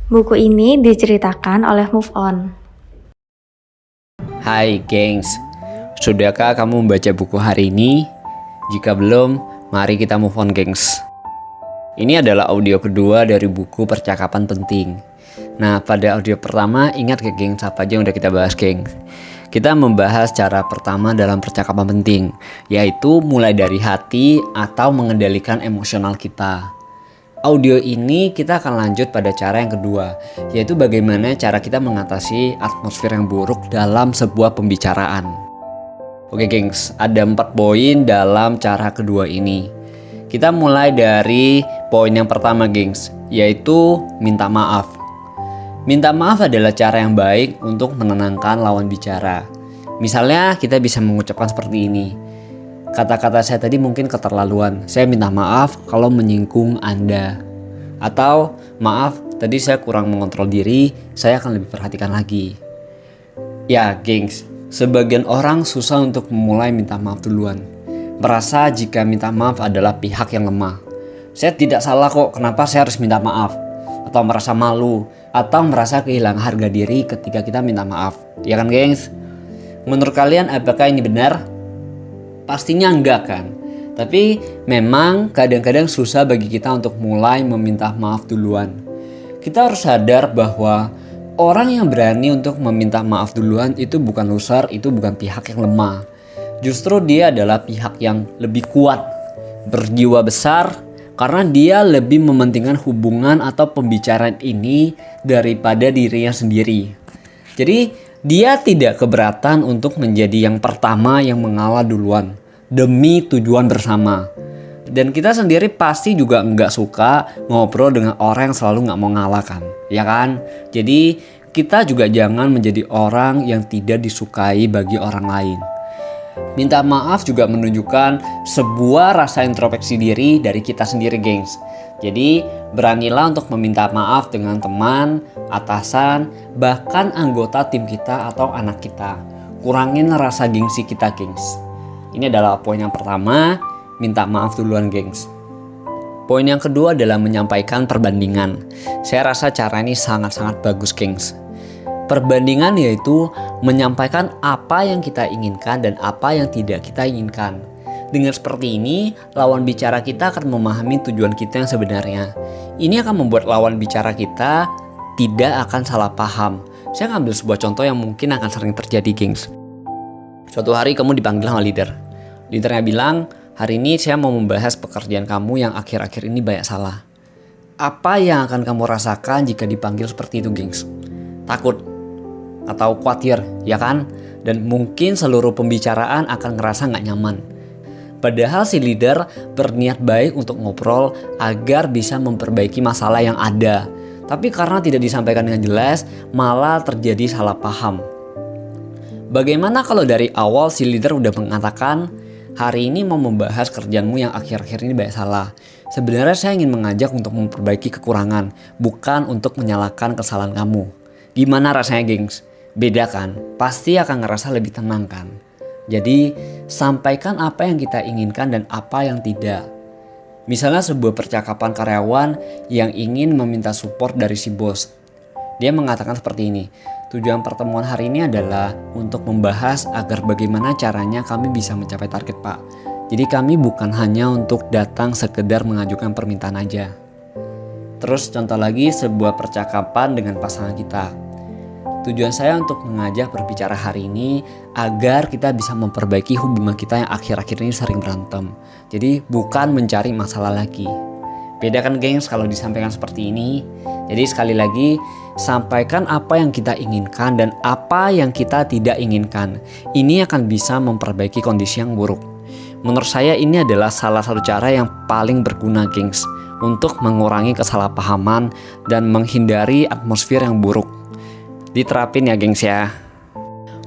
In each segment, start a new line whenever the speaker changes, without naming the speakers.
Buku ini diceritakan oleh Move On.
Hai gengs, sudahkah kamu membaca buku hari ini? Jika belum, mari kita move on gengs. Ini adalah audio kedua dari buku Percakapan Penting. Nah, pada audio pertama ingat ke gengs apa aja yang udah kita bahas gengs. Kita membahas cara pertama dalam percakapan penting, yaitu mulai dari hati atau mengendalikan emosional kita. Audio ini kita akan lanjut pada cara yang kedua, yaitu bagaimana cara kita mengatasi atmosfer yang buruk dalam sebuah pembicaraan. Oke gengs, ada 4 poin dalam cara kedua ini. Kita mulai dari poin yang pertama gengs, yaitu minta maaf. Minta maaf adalah cara yang baik untuk menenangkan lawan bicara. Misalnya kita bisa mengucapkan seperti ini. Kata-kata saya tadi mungkin keterlaluan. Saya minta maaf kalau menyinggung Anda. Atau maaf, tadi saya kurang mengontrol diri. Saya akan lebih perhatikan lagi. Ya, gengs, sebagian orang susah untuk memulai minta maaf duluan. Merasa jika minta maaf adalah pihak yang lemah. Saya tidak salah kok, kenapa saya harus minta maaf? Atau merasa malu, atau merasa kehilangan harga diri ketika kita minta maaf. Ya kan, gengs? Menurut kalian apakah ini benar? Pastinya enggak kan. Tapi memang kadang-kadang susah bagi kita untuk mulai meminta maaf duluan. Kita harus sadar bahwa orang yang berani untuk meminta maaf duluan itu bukan loser, itu bukan pihak yang lemah. Justru dia adalah pihak yang lebih kuat, berjiwa besar, karena dia lebih mementingkan hubungan atau pembicaraan ini daripada dirinya sendiri. Jadi dia tidak keberatan untuk menjadi yang pertama yang mengalah duluan demi tujuan bersama. Dan kita sendiri pasti juga nggak suka ngobrol dengan orang yang selalu nggak mau ngalah kan, ya kan? Jadi kita juga jangan menjadi orang yang tidak disukai bagi orang lain. Minta maaf juga menunjukkan sebuah rasa introspeksi diri dari kita sendiri gengs. Jadi beranilah untuk meminta maaf dengan teman, atasan, bahkan anggota tim kita atau anak kita. Kurangin rasa gengsi kita gengs. Ini adalah poin yang pertama, minta maaf duluan gengs. Poin yang kedua adalah menyampaikan perbandingan. Saya rasa cara ini sangat-sangat bagus gengs. Perbandingan yaitu menyampaikan apa yang kita inginkan dan apa yang tidak kita inginkan. Dengan seperti ini, lawan bicara kita akan memahami tujuan kita yang sebenarnya. Ini akan membuat lawan bicara kita tidak akan salah paham. Saya ngambil sebuah contoh yang mungkin akan sering terjadi gengs. Suatu hari kamu dipanggil sama leader. Leadernya bilang, hari ini saya mau membahas pekerjaan kamu yang akhir-akhir ini banyak salah. Apa yang akan kamu rasakan jika dipanggil seperti itu gengs? Takut atau khawatir, ya kan? Dan mungkin seluruh pembicaraan akan ngerasa gak nyaman. Padahal si leader berniat baik untuk ngobrol agar bisa memperbaiki masalah yang ada. Tapi karena tidak disampaikan dengan jelas, malah terjadi salah paham. Bagaimana kalau dari awal si leader udah mengatakan, hari ini mau membahas kerjaanmu yang akhir-akhir ini banyak salah. Sebenarnya saya ingin mengajak untuk memperbaiki kekurangan, bukan untuk menyalahkan kesalahan kamu. Gimana rasanya gengs? Beda kan? Pasti akan ngerasa lebih tenang kan? Jadi sampaikan apa yang kita inginkan dan apa yang tidak. Misalnya sebuah percakapan karyawan yang ingin meminta support dari si bos. Dia mengatakan seperti ini, tujuan pertemuan hari ini adalah untuk membahas agar bagaimana caranya kami bisa mencapai target pak. Jadi kami bukan hanya untuk datang sekedar mengajukan permintaan aja. Terus contoh lagi sebuah percakapan dengan pasangan kita. Tujuan saya untuk mengajak berbicara hari ini agar kita bisa memperbaiki hubungan kita yang akhir-akhir ini sering berantem. Jadi bukan mencari masalah lagi. Beda kan gengs kalau disampaikan seperti ini. Jadi sekali lagi, sampaikan apa yang kita inginkan dan apa yang kita tidak inginkan. Ini akan bisa memperbaiki kondisi yang buruk. Menurut saya ini adalah salah satu cara yang paling berguna gengs untuk mengurangi kesalahpahaman dan menghindari atmosfer yang buruk. Diterapin ya gengs ya.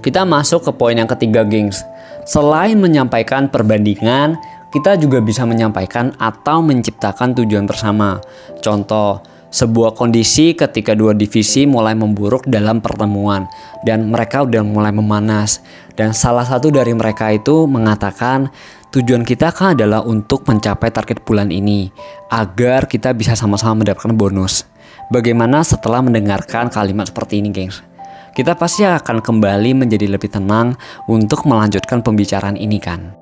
Kita masuk ke poin yang ketiga gengs. Selain menyampaikan perbandingan, kita juga bisa menyampaikan atau menciptakan tujuan bersama. Contoh, sebuah kondisi ketika dua divisi mulai memburuk dalam pertemuan dan mereka udah mulai memanas. Dan salah satu dari mereka itu mengatakan, tujuan kita kan adalah untuk mencapai target bulan ini agar kita bisa sama-sama mendapatkan bonus. bagaimana setelah mendengarkan kalimat seperti ini, gengs? Kita pasti akan kembali menjadi lebih tenang untuk melanjutkan pembicaraan ini kan.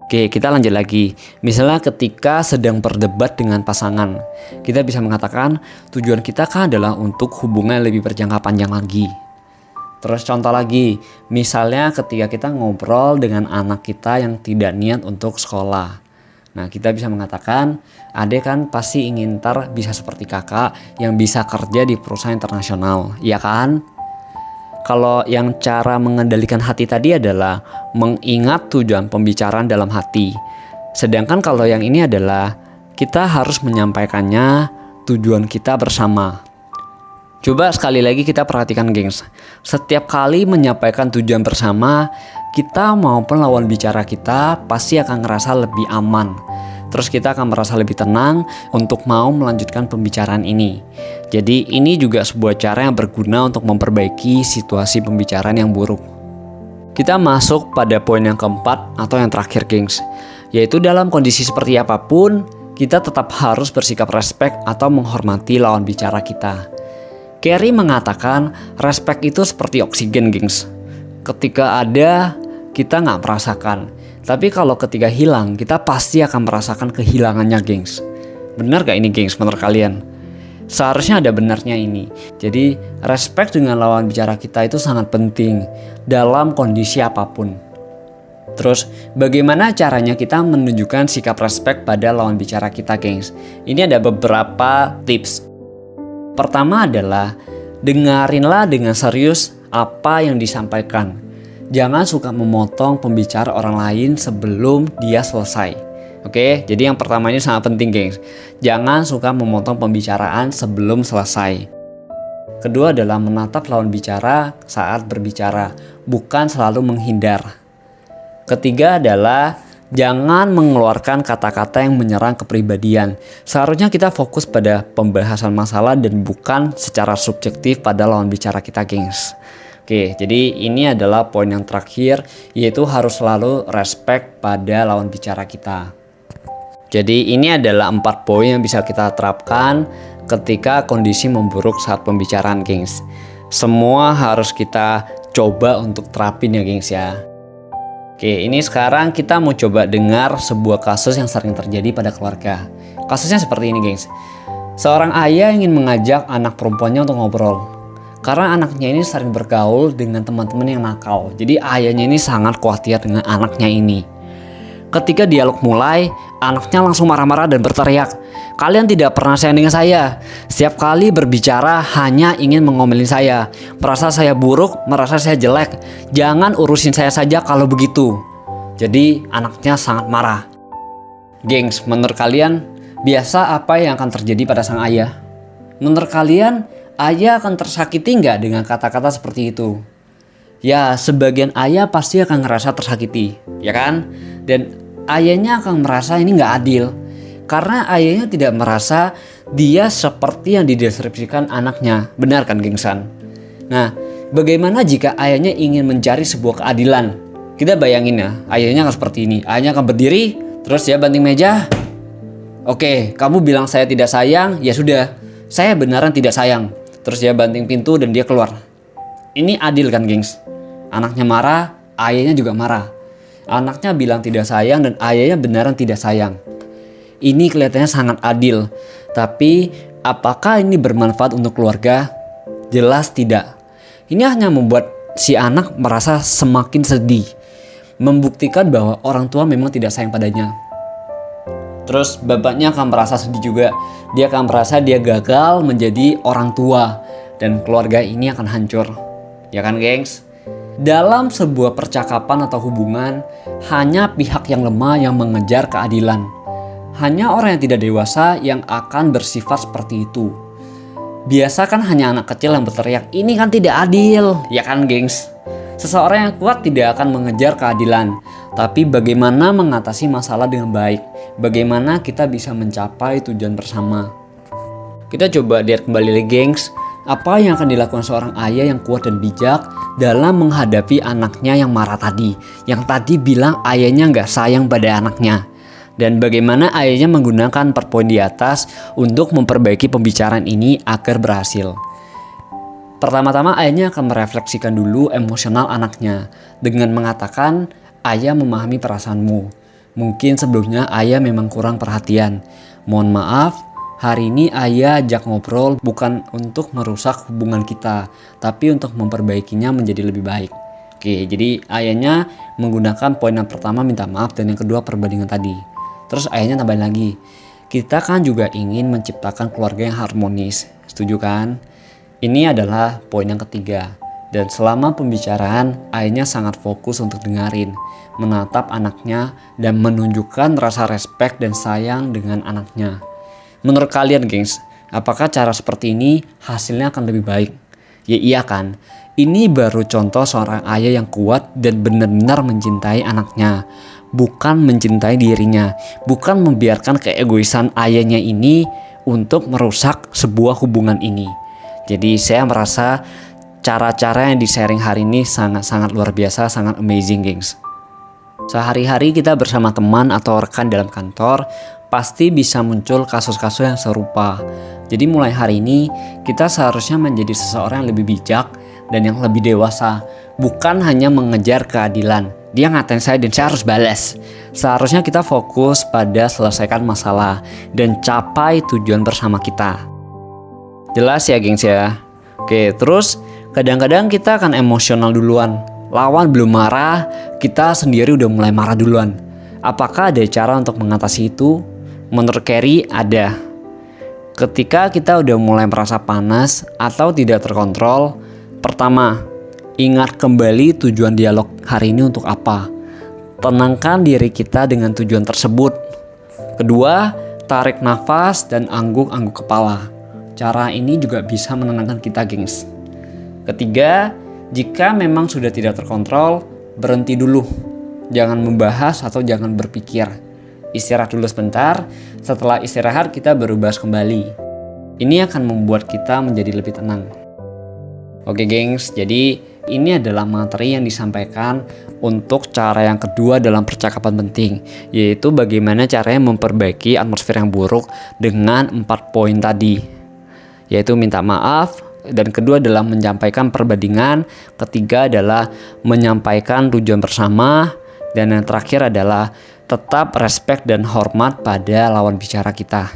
Oke, kita lanjut lagi. Misalnya ketika sedang berdebat dengan pasangan, kita bisa mengatakan tujuan kita kan adalah untuk hubungan lebih berjangka panjang lagi. Terus contoh lagi, misalnya ketika kita ngobrol dengan anak kita yang tidak niat untuk sekolah. Nah, kita bisa mengatakan, adek kan pasti ingin ntar bisa seperti kakak yang bisa kerja di perusahaan internasional, iya kan? Kalau yang cara mengendalikan hati tadi adalah mengingat tujuan pembicaraan dalam hati. Sedangkan kalau yang ini adalah kita harus menyampaikannya tujuan kita bersama. Coba sekali lagi kita perhatikan, gengs. Setiap kali menyampaikan tujuan bersama, kita maupun lawan bicara kita pasti akan ngerasa lebih aman. Terus kita akan merasa lebih tenang untuk mau melanjutkan pembicaraan ini. Jadi ini juga sebuah cara yang berguna untuk memperbaiki situasi pembicaraan yang buruk. Kita masuk pada poin yang keempat atau yang terakhir, gengs. Yaitu dalam kondisi seperti apapun, kita tetap harus bersikap respek atau menghormati lawan bicara kita. Carey mengatakan respek itu seperti oksigen, gengs. Ketika ada, kita nggak merasakan. Tapi kalau ketika hilang, kita pasti akan merasakan kehilangannya, gengs. Benar gak ini, gengs, menurut kalian? Seharusnya ada benarnya ini. Jadi, respect dengan lawan bicara kita itu sangat penting dalam kondisi apapun. Terus, bagaimana caranya kita menunjukkan sikap respect pada lawan bicara kita, gengs? Ini ada beberapa tips. Pertama adalah, dengarinlah dengan serius apa yang disampaikan. Jangan suka memotong pembicara orang lain sebelum dia selesai. Oke, jadi yang pertama ini sangat penting, gengs. Jangan suka memotong pembicaraan sebelum selesai. Kedua adalah menatap lawan bicara saat berbicara, bukan selalu menghindar. Ketiga adalah jangan mengeluarkan kata-kata yang menyerang kepribadian. Seharusnya kita fokus pada pembahasan masalah dan bukan secara subjektif pada lawan bicara kita, gengs. Oke, jadi ini adalah poin yang terakhir, yaitu harus selalu respect pada lawan bicara kita. Jadi ini adalah 4 poin yang bisa kita terapkan ketika kondisi memburuk saat pembicaraan, gengs. Semua harus kita coba untuk terapin ya, gengs ya. Oke, ini sekarang kita mau coba dengar sebuah kasus yang sering terjadi pada keluarga. Kasusnya seperti ini, gengs. Seorang ayah ingin mengajak anak perempuannya untuk ngobrol. Karena anaknya ini sering bergaul dengan teman-teman yang nakal. Jadi ayahnya ini sangat khawatir dengan anaknya ini. Ketika dialog mulai, anaknya langsung marah-marah dan berteriak, "Kalian tidak pernah sayang dengan saya. Setiap kali berbicara hanya ingin mengomelin saya. Merasa saya buruk, merasa saya jelek. Jangan urusin saya saja kalau begitu." Jadi anaknya sangat marah. Gengs, menurut kalian biasa apa yang akan terjadi pada sang ayah? Menurut kalian ayah akan tersakiti nggak dengan kata-kata seperti itu? Ya, sebagian ayah pasti akan ngerasa tersakiti, ya kan? Dan ayahnya akan merasa ini nggak adil. Karena ayahnya tidak merasa dia seperti yang dideskripsikan anaknya. Benar kan, gengsan? Nah, bagaimana jika ayahnya ingin mencari sebuah keadilan? Kita bayangin ya, ayahnya akan seperti ini. Ayahnya akan berdiri, terus ya banting meja. "Oke, kamu bilang saya tidak sayang, ya sudah. Saya beneran tidak sayang." Terus dia banting pintu dan dia keluar. Ini adil kan, gengs? Anaknya marah, ayahnya juga marah. Anaknya bilang tidak sayang dan ayahnya beneran tidak sayang. Ini kelihatannya sangat adil. Tapi apakah ini bermanfaat untuk keluarga? Jelas tidak. Ini hanya membuat si anak merasa semakin sedih. Membuktikan bahwa orang tua memang tidak sayang padanya. Terus bapaknya akan merasa sedih juga. Dia akan merasa dia gagal menjadi orang tua. Dan keluarga ini akan hancur. Ya kan, gengs? Dalam sebuah percakapan atau hubungan, hanya pihak yang lemah yang mengejar keadilan. Hanya orang yang tidak dewasa yang akan bersifat seperti itu. Biasa kan hanya anak kecil yang berteriak, "Ini kan tidak adil." Ya kan, gengs? Seseorang yang kuat tidak akan mengejar keadilan, tapi bagaimana mengatasi masalah dengan baik, bagaimana kita bisa mencapai tujuan bersama. Kita coba lihat kembali lagi, gengs, apa yang akan dilakukan seorang ayah yang kuat dan bijak dalam menghadapi anaknya yang marah tadi, yang tadi bilang ayahnya nggak sayang pada anaknya. Dan bagaimana ayahnya menggunakan 4 poin di atas untuk memperbaiki pembicaraan ini agar berhasil. Pertama-tama ayahnya akan merefleksikan dulu emosional anaknya dengan mengatakan, ayah memahami perasaanmu. Mungkin sebelumnya ayah memang kurang perhatian. Mohon maaf, hari ini ayah ajak ngobrol bukan untuk merusak hubungan kita, tapi untuk memperbaikinya menjadi lebih baik. Oke, jadi ayahnya menggunakan poin yang pertama minta maaf dan yang kedua perbandingan tadi. Terus ayahnya tambahin lagi, kita kan juga ingin menciptakan keluarga yang harmonis. Setuju kan? Ini adalah poin yang ketiga. Dan selama pembicaraan, ayahnya sangat fokus untuk dengerin, menatap anaknya, dan menunjukkan rasa respek dan sayang dengan anaknya. Menurut kalian, gengs, apakah cara seperti ini hasilnya akan lebih baik? Ya iya kan? Ini baru contoh seorang ayah yang kuat dan benar-benar mencintai anaknya. Bukan mencintai dirinya. Bukan membiarkan keegoisan ayahnya ini untuk merusak sebuah hubungan ini. Jadi saya merasa cara-cara yang di-sharing hari ini sangat-sangat luar biasa, sangat amazing, gengs. Sehari-hari kita bersama teman atau rekan dalam kantor, pasti bisa muncul kasus-kasus yang serupa. Jadi mulai hari ini, kita seharusnya menjadi seseorang yang lebih bijak dan yang lebih dewasa. Bukan hanya mengejar keadilan. Dia ngatain saya dan saya harus balas. Seharusnya kita fokus pada selesaikan masalah dan capai tujuan bersama kita. Jelas ya, gengs ya? Oke, terus kadang-kadang kita akan emosional duluan. Lawan belum marah, kita sendiri udah mulai marah duluan. Apakah ada cara untuk mengatasi itu? Menurut Carey, ada. Ketika kita udah mulai merasa panas atau tidak terkontrol, pertama, ingat kembali tujuan dialog hari ini untuk apa. Tenangkan diri kita dengan tujuan tersebut. Kedua, tarik nafas dan angguk-angguk kepala. Cara ini juga bisa menenangkan kita, gengs. Ketiga, jika memang sudah tidak terkontrol, berhenti dulu. Jangan membahas atau jangan berpikir. Istirahat dulu sebentar, setelah istirahat kita baru bahas kembali. Ini akan membuat kita menjadi lebih tenang. Oke, gengs, jadi ini adalah materi yang disampaikan untuk cara yang kedua dalam percakapan penting, yaitu bagaimana caranya memperbaiki atmosfer yang buruk dengan 4 poin tadi, yaitu minta maaf, dan kedua adalah menyampaikan perbandingan, ketiga adalah menyampaikan tujuan bersama, dan yang terakhir adalah tetap respect dan hormat pada lawan bicara kita.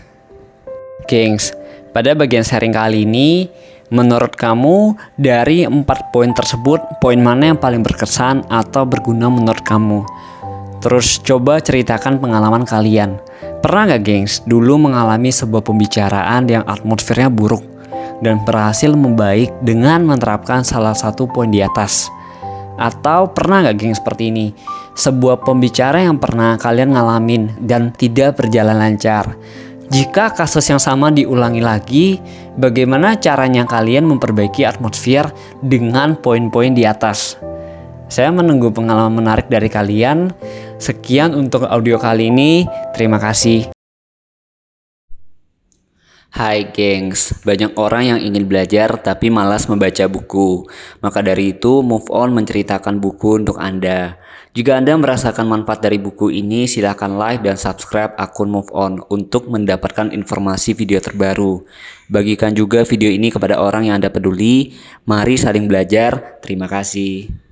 Gengs, pada bagian sharing kali ini, menurut kamu dari 4 poin tersebut, poin mana yang paling berkesan atau berguna menurut kamu? Terus coba ceritakan pengalaman kalian. Pernah gak, gengs, dulu mengalami sebuah pembicaraan yang atmosfernya buruk dan berhasil membaik dengan menerapkan salah satu poin di atas? Atau pernah gak, gengs, seperti ini, sebuah pembicaraan yang pernah kalian ngalamin dan tidak berjalan lancar? Jika kasus yang sama diulangi lagi, bagaimana caranya kalian memperbaiki atmosfer dengan poin-poin di atas? Saya menunggu pengalaman menarik dari kalian. Sekian untuk audio kali ini. Terima kasih. Hai gengs, banyak orang yang ingin belajar tapi malas membaca buku. Maka dari itu, Move On menceritakan buku untuk Anda. Jika Anda merasakan manfaat dari buku ini, silakan like dan subscribe akun Move On untuk mendapatkan informasi video terbaru. Bagikan juga video ini kepada orang yang Anda peduli. Mari saling belajar. Terima kasih.